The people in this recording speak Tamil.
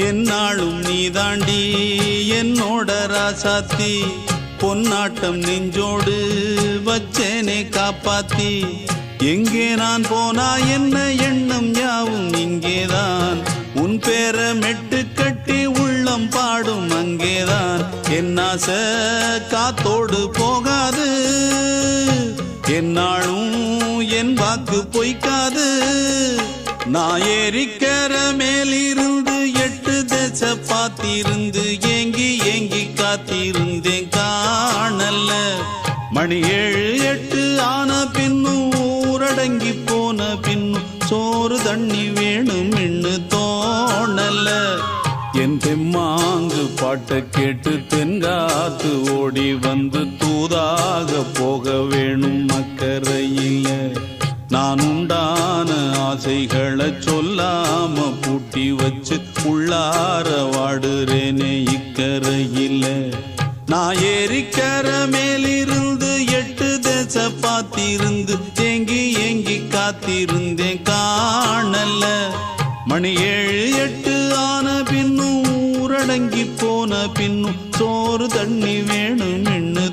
என்னாலும் நீதாண்டி என்னோட ராசாத்தி பொன்னாட்டம் நெஞ்சோடு வச்சேனே காப்பாத்தி எங்கே நான் போனா என்ன எண்ணம் யாவும் இங்கேதான் உன் பேர மெட்டு கட்டி உள்ளம் பாடும் அங்கேதான் என் ஆசை காத்தோடு போகாது என்னாலும் என் வாக்கு பொய்க்காது நான் ஏறிக்கிற மேலிருந்து 8 தேச பார்த்திருந்து ஏங்கி ஏங்கி காத்திருந்தேன் காணல மணி 7 8 ஆன பின்னும் ஊரடங்கி போன பின்னும் சோறு தண்ணி வேணும் இன்னு தோணல என் தெம்மாங்கு பாட்டை கேட்டு தென்காத்து ஓடி வந்து தூதாக போக வேணும் அக்கறையில நான் உண்டான ஆசைகளை சொல்லாம பூட்டி வச்சு உள்ளார வாடுறேனே இக்கரையில நான் ஏறிக்கிற மேலிருந்து 8 தேச பார்த்திருந்து ஏங்கி ஏங்கி காத்திருந்தேன் காணல மணி 7 8 ஆன பின்னும் ஊரடங்கி போன பின்னும் சோறு தண்ணி வேணும் இன்னு